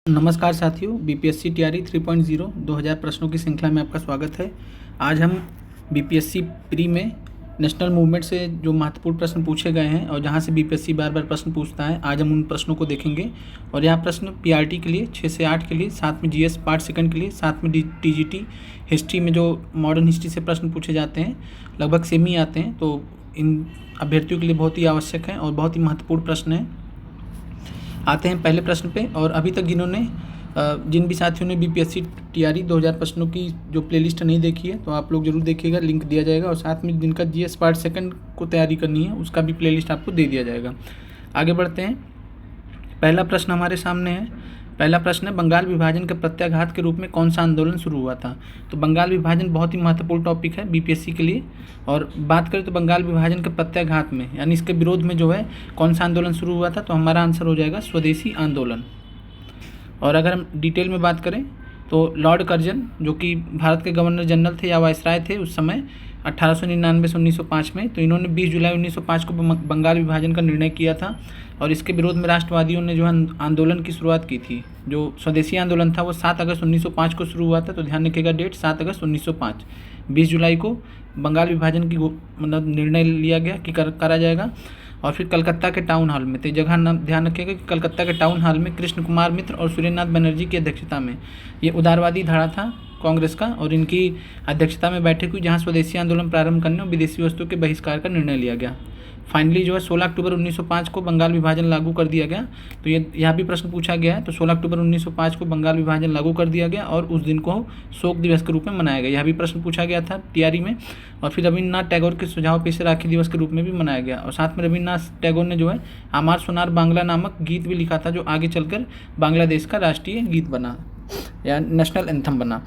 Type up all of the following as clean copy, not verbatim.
नमस्कार साथियों, BPSC TRE 3.0 2000 प्रश्नों की श्रृंखला में आपका स्वागत है। आज हम बीपीएससी प्री में नेशनल मूवमेंट से जो महत्वपूर्ण प्रश्न पूछे गए हैं और जहां से बीपीएससी बार बार प्रश्न पूछता है, आज हम उन प्रश्नों को देखेंगे। और यहाँ प्रश्न पीआरटी के लिए 6 से 8 के लिए, साथ में जीएस पार्ट सेकंड के लिए, साथ में टीजीटी हिस्ट्री में जो मॉडर्न हिस्ट्री से प्रश्न पूछे जाते हैं लगभग सेम ही आते हैं, तो इन अभ्यर्थियों के लिए बहुत ही आवश्यक है और बहुत ही महत्वपूर्ण प्रश्न है। आते हैं पहले प्रश्न पे। और अभी तक जिन भी साथियों ने बीपीएससी टीआरई 2000 प्रश्नों की जो प्लेलिस्ट नहीं देखी है तो आप लोग जरूर देखिएगा, लिंक दिया जाएगा। और साथ में जिनका जीएस पार्ट सेकंड को तैयारी करनी है उसका भी प्लेलिस्ट आपको दे दिया जाएगा। आगे बढ़ते हैं। पहला प्रश्न हमारे सामने है। पहला प्रश्न है, बंगाल विभाजन के प्रत्याघात के रूप में कौन सा आंदोलन शुरू हुआ था। तो बंगाल विभाजन बहुत ही महत्वपूर्ण टॉपिक है बीपीएससी के लिए। और बात करें तो बंगाल विभाजन के प्रत्याघात में यानी इसके विरोध में जो है कौन सा आंदोलन शुरू हुआ था, तो हमारा आंसर हो जाएगा स्वदेशी आंदोलन। और अगर हम डिटेल में बात करें तो लॉर्ड कर्जन, जो कि भारत के गवर्नर जनरल थे या वायसराय थे उस समय 1899 से 1905 में, तो इन्होंने 20 जुलाई 1905 को बंगाल विभाजन का निर्णय किया था। और इसके विरोध में राष्ट्रवादियों ने जो है आंदोलन की शुरुआत की थी। जो स्वदेशी आंदोलन था वो 7 अगस्त 1905 को शुरू हुआ था। तो ध्यान रखिएगा डेट, 7 अगस्त 1905। 20 जुलाई को बंगाल विभाजन की मतलब निर्णय लिया गया कि करा जाएगा। और फिर कलकत्ता के टाउन हॉल में, तो जगह नाम ध्यान रखिएगा कि कलकत्ता के टाउन हॉल में कृष्ण कुमार मित्र और सूर्यनाथ बनर्जी की अध्यक्षता में, ये उदारवादी धारा था कांग्रेस का, और इनकी अध्यक्षता में बैठक हुई जहां स्वदेशी आंदोलन प्रारंभ करने और विदेशी वस्तुओं के बहिष्कार का निर्णय लिया गया। फाइनली जो है 16 अक्टूबर 1905 को बंगाल विभाजन लागू कर दिया गया। तो ये यहाँ भी प्रश्न पूछा गया है। तो 16 अक्टूबर 1905 को बंगाल विभाजन लागू कर दिया गया और उस दिन को शोक दिवस के रूप में मनाया गया। यह भी प्रश्न पूछा गया था टीआरई में। और फिर रविन्द्रनाथ टैगोर के सुझाव पे इसे राखी दिवस के रूप में भी मनाया गया। और साथ में रविन्द्रनाथ टैगोर ने जो है आमार सोनार बांग्ला नामक गीत भी लिखा था, जो आगे चलकर बांग्लादेश का राष्ट्रीय गीत बना या नेशनल एंथम बना।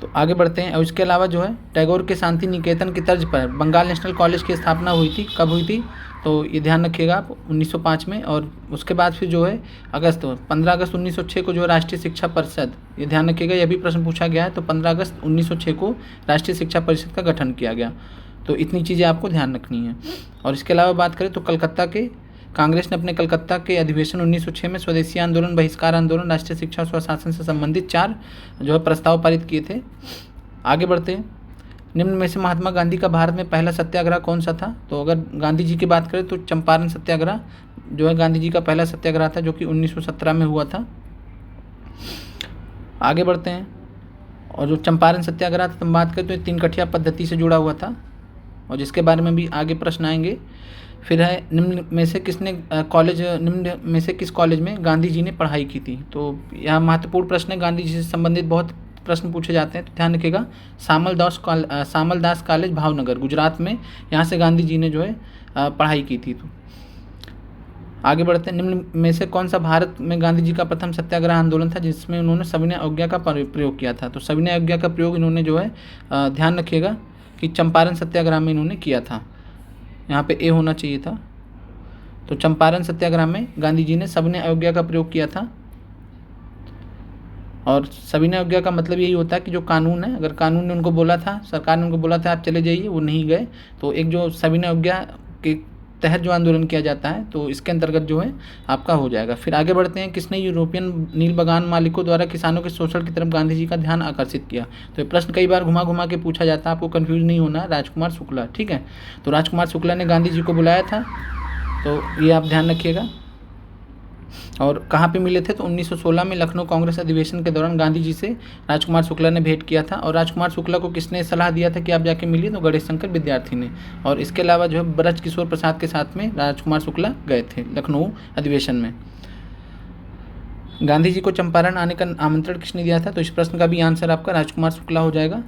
तो आगे बढ़ते हैं। और इसके अलावा जो है टैगोर के शांति निकेतन की तर्ज पर बंगाल नेशनल कॉलेज की स्थापना हुई थी। कब हुई थी, तो ये ध्यान रखिएगा आप, 1905 में। और उसके बाद फिर जो है 15 अगस्त 1906 को जो राष्ट्रीय शिक्षा परिषद, ये ध्यान रखिएगा, यह भी प्रश्न पूछा गया है। तो 15 अगस्त 1906 को राष्ट्रीय शिक्षा परिषद का गठन किया गया। तो इतनी चीज़ें आपको ध्यान रखनी है। और इसके अलावा बात करें तो कांग्रेस ने अपने कलकत्ता के अधिवेशन 1906 में स्वदेशी आंदोलन, बहिष्कार आंदोलन, राष्ट्रीय शिक्षा और स्वशासन से संबंधित 4 जो है प्रस्ताव पारित किए थे। आगे बढ़ते हैं। निम्न में से महात्मा गांधी का भारत में पहला सत्याग्रह कौन सा था। तो अगर गांधी जी की बात करें तो चंपारण सत्याग्रह जो है गांधी जी का पहला सत्याग्रह था, जो कि 1917 में हुआ था। आगे बढ़ते हैं। और जो चंपारण सत्याग्रह था, तुम बात करें तो 3 कठिया पद्धति से जुड़ा हुआ था, और जिसके बारे में भी आगे प्रश्न आएंगे। फिर है निम्न में से किस कॉलेज में गांधी जी ने पढ़ाई की थी। तो यह महत्वपूर्ण प्रश्न है, गांधी जी से संबंधित बहुत प्रश्न पूछे जाते हैं। तो ध्यान रखिएगा, सामलदास कॉलेज भावनगर गुजरात में, यहाँ से गांधी जी ने जो है पढ़ाई की थी। तो आगे बढ़ते हैं। निम्न में से कौन सा भारत में गांधी जी का प्रथम सत्याग्रह आंदोलन था जिसमें उन्होंने सविनय अवज्ञा का प्रयोग किया था। तो सविनय अवज्ञा का प्रयोग इन्होंने जो है ध्यान रखिएगा कि चंपारण सत्याग्रह में इन्होंने किया था। यहाँ पे ए होना चाहिए था। तो चंपारण सत्याग्रह में गांधी जी ने सविनय अवज्ञा का प्रयोग किया था। और सविनय अवज्ञा का मतलब यही होता है कि जो कानून है, अगर कानून ने उनको बोला था, सरकार ने उनको बोला था आप चले जाइए, वो नहीं गए, तो एक जो सविनय अवज्ञा के तहत जो आंदोलन किया जाता है, तो इसके अंतर्गत जो है आपका हो जाएगा। फिर आगे बढ़ते हैं। किसने यूरोपियन नील बागान मालिकों द्वारा किसानों के शोषण की तरफ गांधी जी का ध्यान आकर्षित किया। तो ये प्रश्न कई बार घुमा घुमा के पूछा जाता है, आपको कंफ्यूज नहीं होना। राजकुमार शुक्ला, ठीक है। तो राजकुमार शुक्ला ने गांधी जी को बुलाया था, तो ये आप ध्यान रखिएगा। और कहाँ पे मिले थे, तो 1916 में लखनऊ कांग्रेस अधिवेशन के दौरान गांधी जी से राजकुमार शुक्ला ने भेंट किया था। और राजकुमार शुक्ला को किसने सलाह दिया था कि आप जाके मिलिए, तो गणेश शंकर विद्यार्थी ने। और इसके अलावा जो है ब्रज किशोर प्रसाद के साथ में राजकुमार शुक्ला गए थे लखनऊ अधिवेशन में। गांधी जी को चंपारण आने का आमंत्रण किसने दिया था। तो इस प्रश्न का भी आंसर आपका राजकुमार शुक्ला हो जाएगा।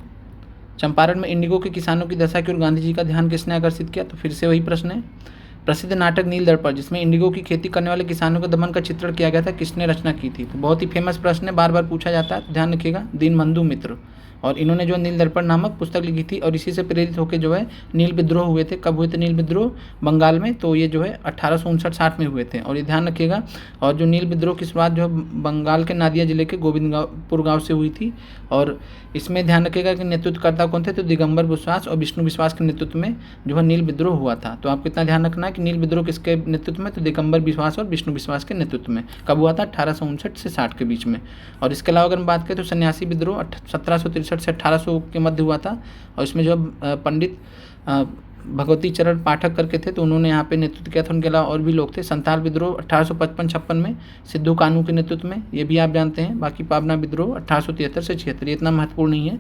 चंपारण में इंडिगो के किसानों की दशा की ओर गांधी जी का ध्यान किसने आकर्षित किया। तो फिर से वही प्रश्न है। प्रसिद्ध नाटक नील दर्पण, जिसमें इंडिगो की खेती करने वाले किसानों के दमन का चित्रण किया गया था, किसने रचना की थी। तो बहुत ही फेमस प्रश्न है, बार बार पूछा जाता है, तो ध्यान रखिएगा, दीनबंधु मित्र। और इन्होंने जो नील दर्पण नामक पुस्तक लिखी थी और इसी से प्रेरित होकर जो है नील विद्रोह हुए थे। कब हुए थे नील विद्रोह? बंगाल में। तो ये जो है 1859-60 में हुए थे। और ये ध्यान रखिएगा। और जो नील विद्रोह की शुरुआत जो है बंगाल के नादिया जिले के गोविंदपुर गाँव से हुई थी। और इसमें ध्यान रखिएगा कि नेतृत्वकर्ता कौन थे? तो दिगंबर विश्वास और विष्णु विश्वास के नेतृत्व में जो है नील विद्रोह हुआ था। तो आपको इतना ध्यान रखना है कि नील विद्रोह किसके नेतृत्व में? तो दिगंबर विश्वास और विष्णु विश्वास के नेतृत्व में। कब हुआ था? 1859 से 60 के बीच में। और इसके अलावा अगर हम बात करें तो सन्यासी विद्रोह 1763 से 1800 के मध्य हुआ था। और इसमें जो पंडित भगवती चरण पाठक करके थे, तो उन्होंने यहाँ पे नेतृत्व किया था। उनके अलावा और भी लोग थे। संथाल विद्रोह 1855-56 में सिद्धू कानू के नेतृत्व में, ये भी आप जानते हैं। बाकी पाबना विद्रोह 1873 से 76, ये इतना महत्वपूर्ण नहीं है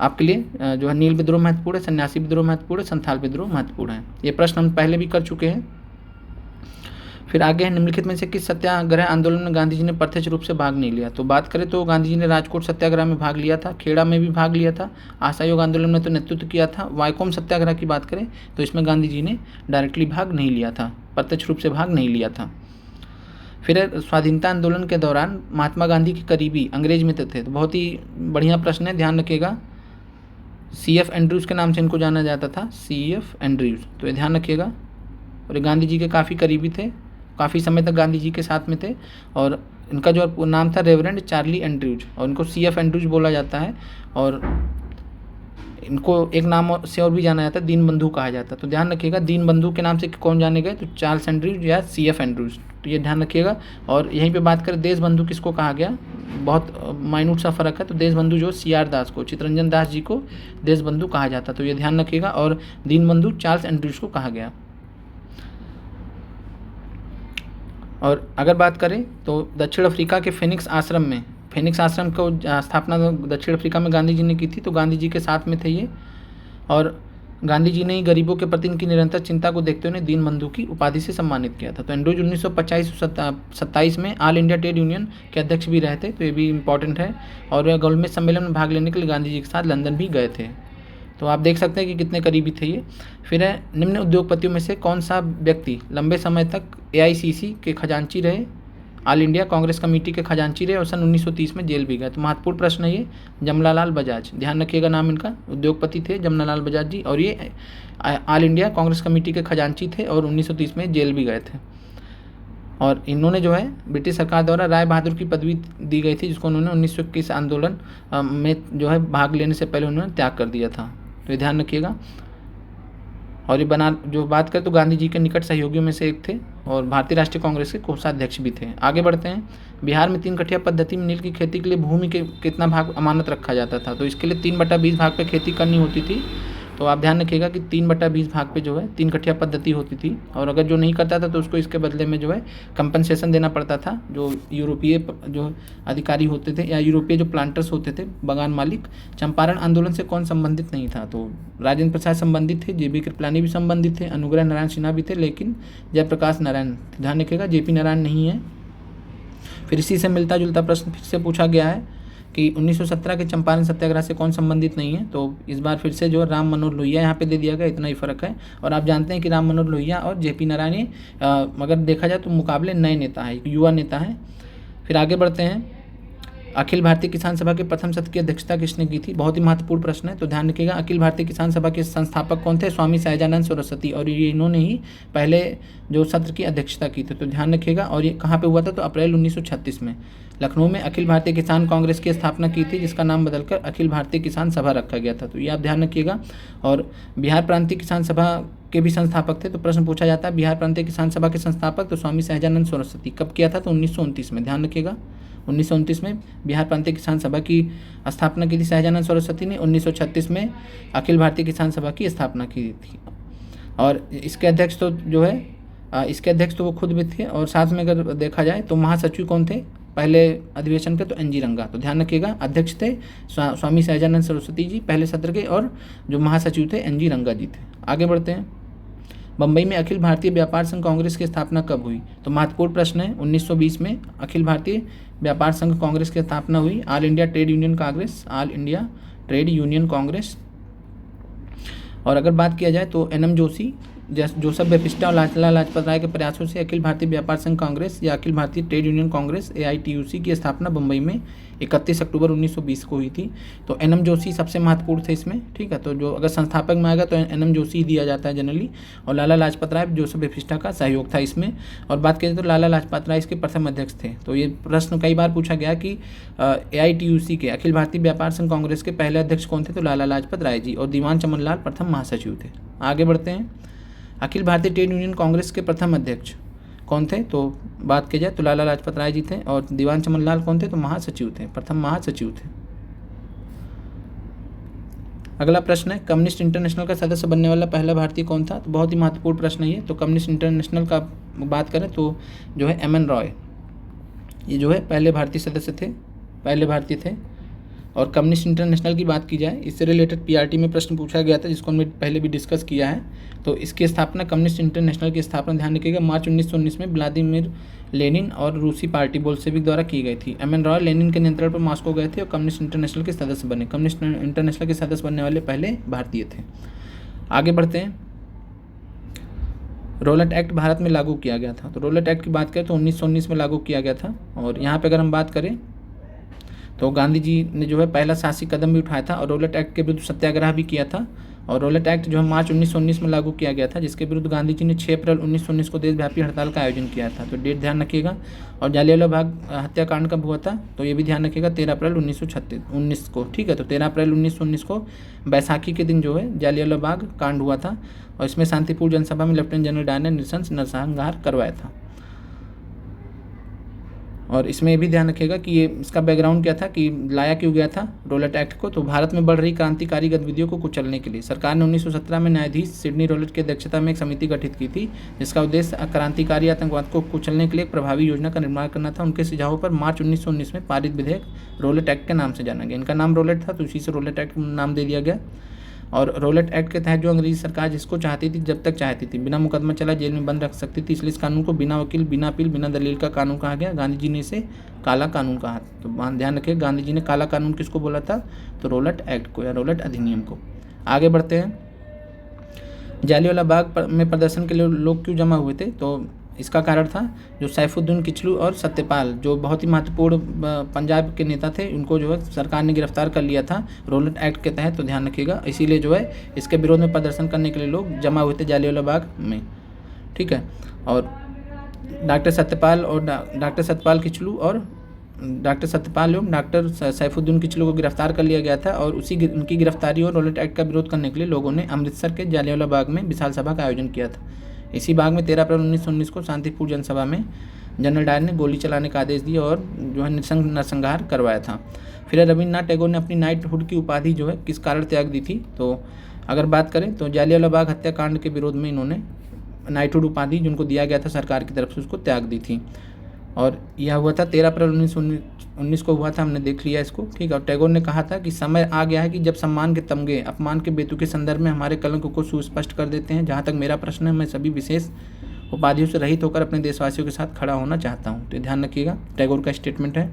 आपके लिए। जो है नील विद्रोह महत्वपूर्ण है, सन्यासी विद्रोह महत्वपूर्ण है, संथाल विद्रोह महत्वपूर्ण है। ये प्रश्न हम पहले भी कर चुके हैं। फिर आगे है, निम्नलिखित में से किस सत्याग्रह आंदोलन में गांधी जी ने प्रत्यक्ष रूप से भाग नहीं लिया? तो बात करें तो गांधी जी ने राजकोट सत्याग्रह में भाग लिया था, खेड़ा में भी भाग लिया था, असहयोग आंदोलन में तो नेतृत्व किया था। वाइकोम सत्याग्रह की बात करें तो इसमें गांधी जी ने डायरेक्टली भाग नहीं लिया था, प्रत्यक्ष रूप से भाग नहीं लिया था। फिर स्वाधीनता आंदोलन के दौरान महात्मा गांधी के करीबी अंग्रेज मित्र थे। तो बहुत ही बढ़िया प्रश्न है, ध्यान रखिएगा। CF एंड्रयूज़ के नाम से इनको जाना जाता था, CF एंड्रयूज़। तो ये ध्यान रखिएगा। और ये गांधी जी के काफ़ी करीबी थे, काफ़ी समय तक गांधी जी के साथ में थे। और इनका जो नाम था रेवरेंड चार्ली एंड्रयूज, और इनको CF एंड्रयूज बोला जाता है। और इनको एक नाम से और भी जाना जाता है, दीनबंधु कहा जाता है। तो ध्यान रखिएगा, दीनबंधु के नाम से कौन जाने गए? तो चार्ल्स एंड्रयूज या CF एंड्रयूज। तो ये ध्यान रखिएगा। और यहीं पे बात करें देशबंधु किसको कहा गया, बहुत माइन्यूट सा फर्क है। तो देशबंधु जो CR दास को, चित्तरंजन दास जी को देशबंधु कहा जाता। तो ये ध्यान रखिएगा। और दीनबंधु चार्ल्स एंड्रयूज को कहा गया। और अगर बात करें तो दक्षिण अफ्रीका के फिनिक्स आश्रम को स्थापना दक्षिण अफ्रीका में गांधी जी ने की थी। तो गांधी जी के साथ में थे ये। और गांधी जी ने ही गरीबों के प्रति इनकी निरंतर चिंता को देखते हुए दीनबंधु की उपाधि से सम्मानित किया था। तो एंड्रयूज 1925-27 में ऑल इंडिया ट्रेड यूनियन के अध्यक्ष भी रहे थे। तो ये भी इंपॉर्टेंट है। और वह गोलमेज सम्मेलन में भाग लेने के लिए गांधी जी के साथ लंदन भी गए थे। तो आप देख सकते हैं कि कितने करीबी थे ये। फिर है, निम्न उद्योगपतियों में से कौन सा व्यक्ति लंबे समय तक AICC के खजांची रहे, ऑल इंडिया कांग्रेस कमेटी के खजांची रहे और सन 1930 में जेल भी गए? तो महत्वपूर्ण प्रश्न है ये। जमनालाल बजाज, ध्यान रखिएगा नाम इनका, उद्योगपति थे जमनालाल बजाज जी। और ये ऑल इंडिया कांग्रेस कमेटी के खजांची थे और 1930 में जेल भी गए थे। और इन्होंने जो है ब्रिटिश सरकार द्वारा राय बहादुर की पदवी दी गई थी, जिसको उन्होंने 1921 आंदोलन में जो है भाग लेने से पहले उन्होंने त्याग कर दिया था। तो ये ध्यान रखिएगा। और ये जो बात करें तो गांधी जी के निकट सहयोगियों में से एक थे और भारतीय राष्ट्रीय कांग्रेस के कोषाध्यक्ष भी थे। आगे बढ़ते हैं। बिहार में 3 कठिया पद्धति में नील की खेती के लिए भूमि के कितना भाग अमानत रखा जाता था? तो इसके लिए 3/20 भाग पे खेती करनी होती थी। तो आप ध्यान रखिएगा कि 3/20 भाग पे जो है 3 कठिया पद्धति होती थी। और अगर जो नहीं करता था तो उसको इसके बदले में जो है कंपनसेशन देना पड़ता था। जो यूरोपीय जो अधिकारी होते थे या यूरोपीय जो प्लांटर्स होते थे, बागान मालिक। चंपारण आंदोलन से कौन संबंधित नहीं था? तो राजेंद्र प्रसाद संबंधित थे, JB कृपलानी भी संबंधित थे, अनुग्रह नारायण सिन्हा भी थे, लेकिन जयप्रकाश नारायण, ध्यान रखिएगा JP नारायण नहीं है। फिर इसी से मिलता जुलता प्रश्न फिर से पूछा गया है कि 1917 के चंपारण सत्याग्रह से कौन संबंधित नहीं है? तो इस बार फिर से जो राम मनोहर लोहिया यहाँ पे दे दिया गया, इतना ही फ़र्क है। और आप जानते हैं कि राम मनोहर लोहिया और JP नारायण अगर देखा जाए तो मुकाबले नए नेता है, युवा नेता है। फिर आगे बढ़ते हैं। अखिल भारतीय किसान सभा के प्रथम सत्र की अध्यक्षता किसने की थी? बहुत ही महत्वपूर्ण प्रश्न है। तो ध्यान रखिएगा, अखिल भारतीय किसान सभा के संस्थापक कौन थे? स्वामी सहजानंद सरस्वती। और ये इन्होंने ही पहले जो सत्र की अध्यक्षता की थी। तो ध्यान रखिएगा। और ये कहाँ पे हुआ था? तो अप्रैल 1936 में लखनऊ में अखिल भारतीय किसान कांग्रेस की स्थापना की थी, जिसका नाम बदलकर अखिल भारतीय किसान सभा रखा गया था। तो ये आप ध्यान रखिएगा। और बिहार प्रांतीय किसान सभा के भी संस्थापक थे। तो प्रश्न पूछा जाता है बिहार प्रांतीय किसान सभा के संस्थापक, तो स्वामी सहजानंद सरस्वती। कब किया था? तो 1929 में, ध्यान रखिएगा। 1929 में बिहार प्रांतीय किसान सभा की स्थापना की थी सहजानंद सरस्वती ने। 1936 में अखिल भारतीय किसान सभा की स्थापना की थी। और इसके अध्यक्ष तो जो है इसके अध्यक्ष तो वो खुद भी थे। और साथ में अगर देखा जाए तो महासचिव कौन थे पहले अधिवेशन के? तो NG रंगा। तो ध्यान रखिएगा, अध्यक्ष थे स्वामी सहजानंद सरस्वती जी पहले सत्र के, और जो महासचिव थे NG रंगा जी थे। आगे बढ़ते हैं। बम्बई में अखिल भारतीय व्यापार संघ कांग्रेस की स्थापना कब हुई? तो महत्वपूर्ण प्रश्न है। 1920 में अखिल भारतीय व्यापार संघ कांग्रेस की स्थापना हुई। All India trade union Congress, all India trade union Congress. और अगर बात किया जाए तो NM जोशी जोसेफ बेपिस्टा और लाला लाजपत राय के प्रयासों से अखिल भारतीय व्यापार संघ कांग्रेस या Akhil Bharatiya trade union Congress AITUC की स्थापना मुंबई में 31 अक्टूबर 1920 को हुई थी। तो NM जोशी सबसे महत्वपूर्ण थे इसमें, ठीक है। तो जो अगर संस्थापक में आएगा तो NM जोशी ही दिया जाता है जनरली, और लाला लाजपत राय जोसेफ बेपिस्टा का सहयोग था इसमें। और बात करें तो लाला लाजपत राय इसके प्रथम अध्यक्ष थे। तो ये प्रश्न कई बार पूछा गया कि AITUC के अखिल भारतीय व्यापार संघ कांग्रेस के पहले अध्यक्ष कौन थे, तो लाला लाजपत राय जी, और दीवान चमन लाल प्रथम महासचिव थे। आगे बढ़ते हैं। अखिल भारतीय ट्रेड यूनियन कांग्रेस के प्रथम अध्यक्ष कौन थे, तो बात की जाए तो लाला लाजपत राय जी थे, और दीवान चमन लाल कौन थे, तो महासचिव थे, प्रथम महासचिव थे। अगला प्रश्न है, कम्युनिस्ट इंटरनेशनल का सदस्य बनने वाला पहला भारतीय कौन था। तो बहुत ही महत्वपूर्ण प्रश्न है ये। तो कम्युनिस्ट इंटरनेशनल का बात करें तो जो है MN रॉय, ये जो है पहले भारतीय सदस्य थे, पहले भारतीय थे। और कम्युनिस्ट इंटरनेशनल की बात की जाए, इससे रिलेटेड PRT में प्रश्न पूछा गया था, जिसको हमने पहले भी डिस्कस किया है। तो इसकी स्थापना, कम्युनिस्ट इंटरनेशनल की स्थापना, ध्यान रखिएगा, मार्च 1919 में व्लादिमीर लेनिन और रूसी पार्टी बोल्शेविक द्वारा की गई थी। MN रॉय लेनिन के नियंत्रण पर मॉस्को गए थे और कम्युनिस्ट इंटरनेशनल के सदस्य बने। कम्युनिस्ट इंटरनेशनल के सदस्य बनने वाले पहले भारतीय थे। आगे बढ़ते हैं। रोलेट एक्ट भारत में लागू किया गया था। तो रोलेट एक्ट की बात करें तो 1919 में लागू किया गया था। और यहाँ पे अगर हम बात करें तो गांधी जी ने जो है पहला साहसी कदम भी उठाया था और रोलेट एक्ट के विरुद्ध सत्याग्रह भी किया था। और रोलेट एक्ट जो है मार्च 1919 में लागू किया गया था, जिसके विरुद्ध गांधी जी ने 6 अप्रैल 1919 को देशव्यापी हड़ताल का आयोजन किया था। तो डेट ध्यान रखिएगा। और जालियांवाला बाग हत्याकांड कब हुआ था, तो ये भी ध्यान रखिएगा, 13 अप्रैल 1919 को, ठीक है। तो 13 अप्रैल 1919 को बैसाखी के दिन जो है जालियांवाला बाग कांड हुआ था, और इसमें शांतिपूर्ण जनसभा में लेफ्टिनेंट जनरल डायर ने नरसंहार करवाया था। और इसमें ये भी ध्यान रखिएगा कि ये इसका बैकग्राउंड क्या था, कि लाया क्यों गया था रोलेट एक्ट को। तो भारत में बढ़ रही क्रांतिकारी गतिविधियों को कुचलने के लिए सरकार ने 1917 में न्यायाधीश सिडनी रोलेट की अध्यक्षता में एक समिति गठित की थी, जिसका उद्देश्य क्रांतिकारी आतंकवाद को कुचलने के लिए एक प्रभावी योजना का निर्माण करना था। उनके सुझावों पर मार्च 1919 में पारित विधेयक रोलेट एक्ट के नाम से जाना गया। इनका नाम रोलेट था, तो उसी से रोलेट एक्ट नाम दे दिया गया। और रोलेट एक्ट के तहत जो अंग्रेजी सरकार जिसको चाहती थी, जब तक चाहती थी, बिना मुकदमा चला जेल में बंद रख सकती थी। इसलिए इस कानून को बिना वकील, बिना अपील, बिना दलील का कानून कहा गया। गांधी जी ने इसे काला कानून कहा। तो ध्यान रखिए, गांधी जी ने काला कानून किसको बोला था, तो रोलेट एक्ट को या रोलेट अधिनियम को। आगे बढ़ते हैं। जालियांवाला बाग में प्रदर्शन के लिए लोग क्यों जमा हुए थे, तो इसका कारण था जो सैफुद्दीन किचलू और सत्यपाल, जो बहुत ही महत्वपूर्ण पंजाब के नेता थे, उनको जो है सरकार ने गिरफ्तार कर लिया था रोलेट एक्ट के तहत। तो ध्यान रखिएगा, इसीलिए जो है इसके विरोध में प्रदर्शन करने के लिए लोग जमा हुए थे जालियांवाला बाग में, ठीक है। और डॉक्टर सत्यपाल किचलू और डॉक्टर सत्यपाल एवं डॉक्टर सैफुद्दीन किचलू को गिरफ्तार कर लिया गया था। और उनकी गिरफ्तारी और रोलेट एक्ट का विरोध करने के लिए लोगों ने अमृतसर के जालियांवाला बाग में विशाल सभा का आयोजन किया था। इसी बाग में 13 अप्रैल 1919 को शांतिपूर्ण जनसभा में जनरल डायर ने गोली चलाने का आदेश दिया और जो है नरसंहार करवाया था। फिर रविन्द्रनाथ टैगोर ने अपनी नाइटहुड की उपाधि जो है किस कारण त्याग दी थी, तो अगर बात करें तो जालियांवाला बाग हत्याकांड के विरोध में इन्होंने नाइटहुड उपाधि जिनको दिया गया था सरकार की तरफ से, उसको त्याग दी थी। और यह हुआ था 13 अप्रैल 1919 को हुआ था, हमने देख लिया इसको, ठीक है। और टैगोर ने कहा था कि समय आ गया है कि जब सम्मान के तमगे अपमान के बेतुके संदर्भ में हमारे कलंक को सुस्पष्ट कर देते हैं। जहाँ तक मेरा प्रश्न है, मैं सभी विशेष उपाधियों से रहित होकर अपने देशवासियों के साथ खड़ा होना चाहता हूँ। तो ध्यान रखिएगा, टैगोर का स्टेटमेंट है।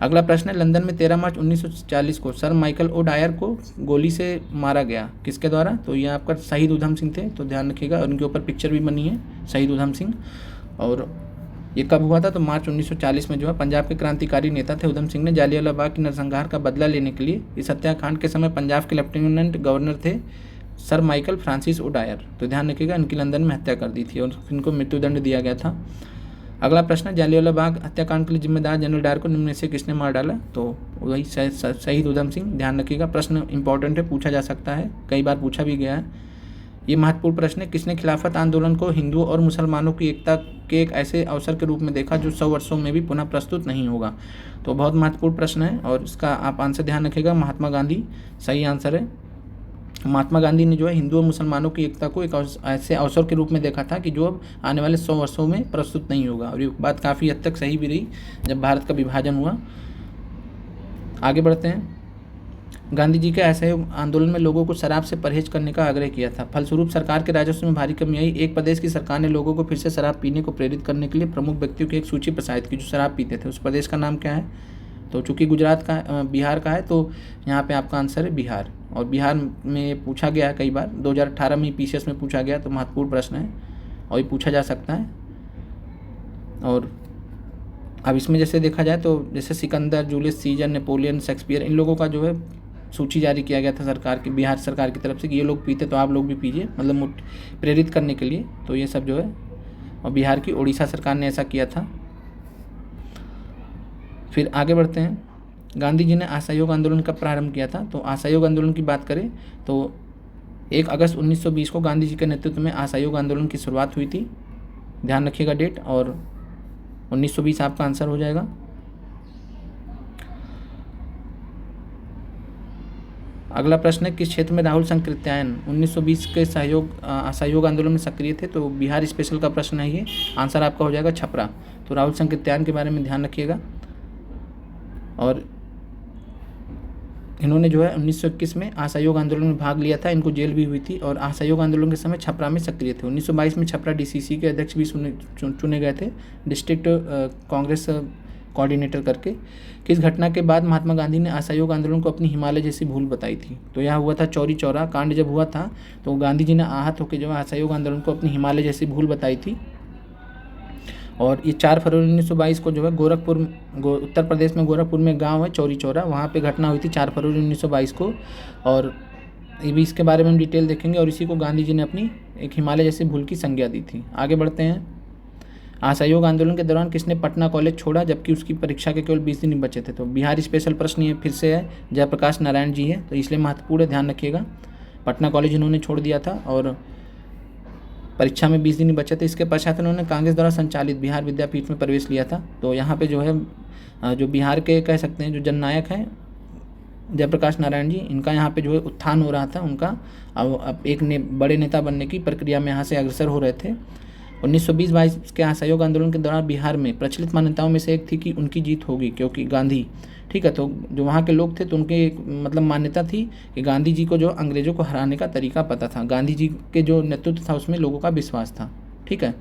अगला प्रश्न है, लंदन में 13 मार्च 1940 को सर माइकल ओ डायर को गोली से मारा गया, किसके द्वारा, तो ये आपका शहीद उधम सिंह थे। तो ध्यान रखिएगा, और उनके ऊपर पिक्चर भी बनी है, शहीद उधम सिंह। और ये कब हुआ था, तो मार्च 1940 में जो है पंजाब के क्रांतिकारी नेता थे उधम सिंह ने जालियांवाला बाग की नरसंहार का बदला लेने के लिए इस हत्याकांड के समय पंजाब के लेफ्टिनेंट गवर्नर थे sir Michael Francis O Dyer. तो ध्यान रखिएगा, इनकी लंदन में हत्या कर दी थी और इनको मृत्युदंड दिया गया था। अगला प्रश्न, जालियांवाला बाग हत्याकांड के लिए जिम्मेदार जनरल डायर को निम्न में से किसने मार डाला, तो वही शहीद उधम सिंह। ध्यान रखिएगा, प्रश्न इंपॉर्टेंट है, पूछा जा सकता है, कई बार पूछा भी गया है। ये महत्वपूर्ण प्रश्न है, किसने खिलाफत आंदोलन को हिंदुओं और मुसलमानों की एकता के एक ऐसे अवसर के रूप में देखा जो 100 वर्षों में भी पुनः प्रस्तुत नहीं होगा। तो बहुत महत्वपूर्ण प्रश्न है और इसका आप आंसर ध्यान रखिएगा, महात्मा गांधी सही आंसर है। महात्मा गांधी ने जो है हिंदू और मुसलमानों की एकता को एक ऐसे अवसर के रूप में देखा था कि जो अब आने वाले 100 वर्षों में प्रस्तुत नहीं होगा। और ये बात काफ़ी हद तक सही भी रही जब भारत का विभाजन हुआ। आगे बढ़ते हैं। गांधी जी के असहयोग आंदोलन में लोगों को शराब से परहेज करने का आग्रह किया था। फलस्वरूप सरकार के राजस्व में भारी कमी आई। एक प्रदेश की सरकार ने लोगों को फिर से शराब पीने को प्रेरित करने के लिए प्रमुख व्यक्तियों की एक सूची प्रसारित की जो शराब पीते थे। उस प्रदेश का नाम क्या है, तो चूंकि गुजरात का बिहार का है तो यहाँ पे आपका आंसर है बिहार। और बिहार में ये पूछा गया है कई बार, 2018 में PCS में पूछा गया, तो महत्वपूर्ण प्रश्न है और ये पूछा जा सकता है। और अब इसमें जैसे देखा जाए तो जैसे Sikandar, Julius Caesar, Napoleon, Shakespeare, इन लोगों का जो है सूची जारी किया गया था सरकार की, बिहार सरकार की तरफ से कि ये लोग पीते तो आप लोग भी पीजिए, मतलब प्रेरित करने के लिए। तो ये सब जो है, और बिहार की उड़ीसा सरकार ने ऐसा किया था। फिर आगे बढ़ते हैं, गांधी जी ने असहयोग आंदोलन कब प्रारंभ किया था? तो असहयोग आंदोलन की बात करें तो 1 अगस्त 1920 को गांधी जी के नेतृत्व में असहयोग आंदोलन की शुरुआत हुई थी। ध्यान रखिएगा डेट, और 1920 आपका आंसर हो जाएगा। अगला प्रश्न है, किस क्षेत्र में राहुल संकृत्यायन 1920 के असहयोग आंदोलन में सक्रिय थे? तो बिहार स्पेशल का प्रश्न है ये, आंसर आपका हो जाएगा छपरा। तो राहुल संकृत्यायन के बारे में ध्यान रखिएगा। और इन्होंने जो है 1921 में असहयोग आंदोलन में भाग लिया था, इनको जेल भी हुई थी, और असहयोग आंदोलन के समय छपरा में सक्रिय थे। 1922 में छपरा DCC के अध्यक्ष भी चुने गए थे, डिस्ट्रिक्ट कांग्रेस कोऑर्डिनेटर करके। किस घटना के बाद महात्मा गांधी ने असहयोग आंदोलन को अपनी हिमालय जैसी भूल बताई थी? तो यह हुआ था चौरी चौरा कांड जब हुआ था, तो गांधी जी ने आहत होकर जो है असहयोग आंदोलन को अपनी हिमालय जैसी भूल बताई थी। और ये 4 फरवरी 1922 को जो है गोरखपुर, उत्तर प्रदेश में गोरखपुर में गांव है चौरी चौरा, वहाँ पे घटना हुई थी 4 फरवरी 1922 को। और ये भी इसके बारे में हम डिटेल देखेंगे, और इसी को गांधी जी ने अपनी एक हिमालय जैसी भूल की संज्ञा दी थी। आगे बढ़ते हैं, असहयोग आंदोलन के दौरान किसने पटना कॉलेज छोड़ा जबकि उसकी परीक्षा के केवल 20 दिन ही बचे थे? तो बिहार स्पेशल प्रश्न ये फिर से है, जयप्रकाश नारायण जी है, तो इसलिए महत्वपूर्ण है, ध्यान रखिएगा। पटना कॉलेज इन्होंने छोड़ दिया था और परीक्षा में 20 दिन ही बचे थे। इसके पश्चात उन्होंने कांग्रेस द्वारा संचालित बिहार विद्यापीठ में प्रवेश लिया था। तो यहाँ पे जो है जो बिहार के कह सकते हैं जो जननायक हैं जयप्रकाश नारायण जी, इनका यहाँ पे जो है उत्थान हो रहा था उनका, अब एक बड़े नेता बनने की प्रक्रिया में यहाँ से अग्रसर हो रहे थे। 1920-22 के असहयोग आंदोलन के दौरान बिहार में प्रचलित मान्यताओं में से एक थी कि उनकी जीत होगी क्योंकि गांधी, ठीक है, तो जो वहाँ के लोग थे तो उनके मतलब मान्यता थी कि गांधी जी को जो अंग्रेज़ों को हराने का तरीका पता था, गांधी जी के जो नेतृत्व था उसमें लोगों का विश्वास था, ठीक है,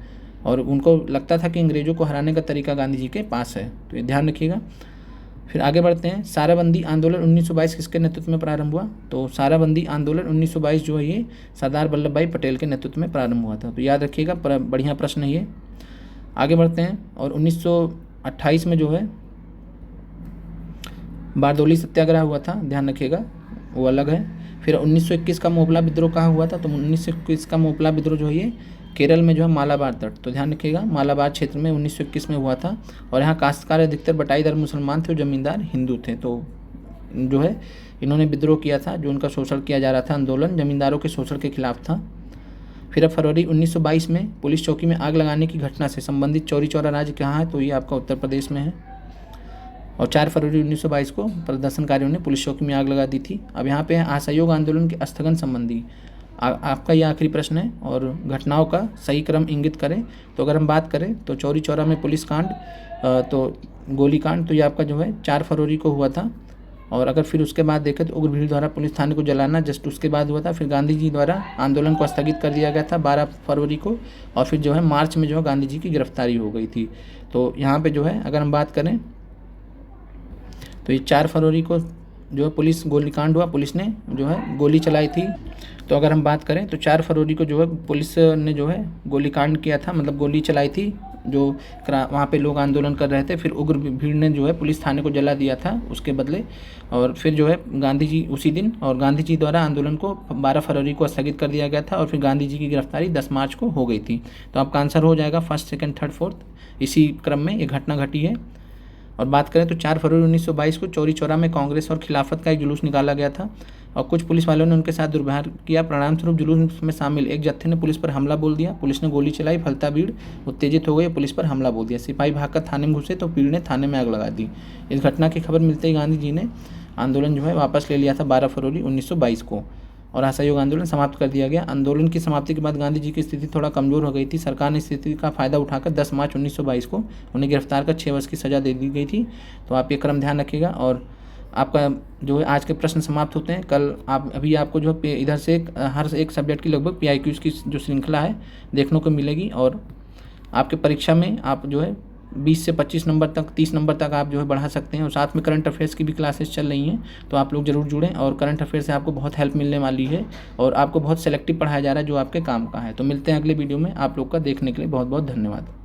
और उनको लगता था कि अंग्रेज़ों को हराने का तरीका गांधी जी के पास है, तो ये ध्यान रखिएगा। फिर आगे बढ़ते हैं, साराबंदी आंदोलन 1922 किसके नेतृत्व में प्रारंभ हुआ? तो साराबंदी आंदोलन 1922 जो है ये सरदार वल्लभ भाई पटेल के नेतृत्व में प्रारंभ हुआ था, तो याद रखिएगा, बढ़िया प्रश्न है ये। आगे बढ़ते हैं, और 1928 में जो है बारदौली सत्याग्रह हुआ था, ध्यान रखिएगा, वो अलग है। फिर 1921 का मोपला विद्रोह कहाँ हुआ था? तो 1921 का मोपला विद्रोह जो है ये केरल में जो है मालाबार तट, तो ध्यान रखिएगा, मालाबार क्षेत्र में 1921 में हुआ था। और यहाँ काश्तकार अधिकतर बटाईदार मुसलमान थे और जमींदार हिंदू थे, तो जो है इन्होंने विद्रोह किया था, जो उनका शोषण किया जा रहा था, आंदोलन जमींदारों के शोषण के खिलाफ था। फिर अब फरवरी 1922 में पुलिस चौकी में आग लगाने की घटना से संबंधित चौरी चौरा राज्य कहाँ है? तो ये आपका उत्तर प्रदेश में है। और 4 फरवरी 1922 को प्रदर्शनकारियों ने पुलिस चौकी में आग लगा दी थी। अब यहाँ पे असहयोग आंदोलन के स्थगन संबंधी आपका ये आखिरी प्रश्न है, और घटनाओं का सही क्रम इंगित करें। तो अगर हम बात करें तो चौरी चौरा में पुलिस कांड, तो गोलीकांड, तो ये आपका जो है 4 फरवरी को हुआ था। और अगर फिर उसके बाद देखें तो उग्र भीड़ द्वारा पुलिस थाने को जलाना जस्ट उसके बाद हुआ था। फिर गांधी जी द्वारा आंदोलन को स्थगित कर दिया गया था 12 फरवरी को, और फिर जो है मार्च में जो है गांधी जी की गिरफ्तारी हो गई थी। तो यहाँ पे जो है अगर हम बात करें तो ये 4 फरवरी को जो है पुलिस गोलीकांड हुआ, पुलिस ने जो है गोली चलाई थी। तो अगर हम बात करें तो 4 फरवरी को जो है पुलिस ने जो है गोलीकांड किया था, मतलब गोली चलाई थी, जो वहाँ पे लोग आंदोलन कर रहे थे। फिर उग्र भीड़ ने जो है पुलिस थाने को जला दिया था उसके बदले। और फिर जो है गांधी जी उसी दिन, और गांधी जी द्वारा आंदोलन को 12 फरवरी को स्थगित कर दिया गया था, और फिर गांधी जी की गिरफ्तारी 10 मार्च को हो गई थी। तो आपका आंसर हो जाएगा 1st, 2nd, 3rd, 4th, इसी क्रम में ये घटना घटी है। और बात करें तो 4 फरवरी 1922 को चौरी चौरा में कांग्रेस और खिलाफत का एक जुलूस निकाला गया था, और कुछ पुलिस वालों ने उनके साथ दुर्व्यवहार किया। परिणाम स्वरूप जुलूस में शामिल एक जत्थे ने पुलिस पर हमला बोल दिया, पुलिस ने गोली चलाई, फलता भीड़ उत्तेजित हो गई, पुलिस पर हमला बोल दिया। सिपाही भागकर थाने में घुसे तो भीड़ ने थाने में आग लगा दी। इस घटना की खबर मिलते ही गांधी जी ने आंदोलन जो है वापस ले लिया था 12 फरवरी 1922 को, और असहयोग आंदोलन समाप्त कर दिया गया। आंदोलन की समाप्ति के बाद गांधी जी की स्थिति थोड़ा कमजोर हो गई थी। सरकार ने स्थिति का फायदा उठाकर 10 मार्च 1922 को उन्हें गिरफ्तार कर 6 वर्ष की सजा दे दी गई थी। तो आप ये क्रम ध्यान रखिएगा। और आपका जो है आज के प्रश्न समाप्त होते हैं। कल अभी आपको जो है इधर से हर एक सब्जेक्ट की लगभग PIQs की जो श्रृंखला है देखने को मिलेगी, और आपके परीक्षा में आप जो है 20 से 25 नंबर तक, 30 नंबर तक आप जो है बढ़ा सकते हैं। और साथ में करंट अफेयर्स की भी क्लासेस चल रही हैं, तो आप लोग ज़रूर जुड़ें। और करंट अफेयर से आपको बहुत हेल्प मिलने वाली है और आपको बहुत सेलेक्टिव पढ़ाया जा रहा है जो आपके काम का है। तो मिलते हैं अगले वीडियो में। आप लोग का देखने के लिए बहुत बहुत धन्यवाद।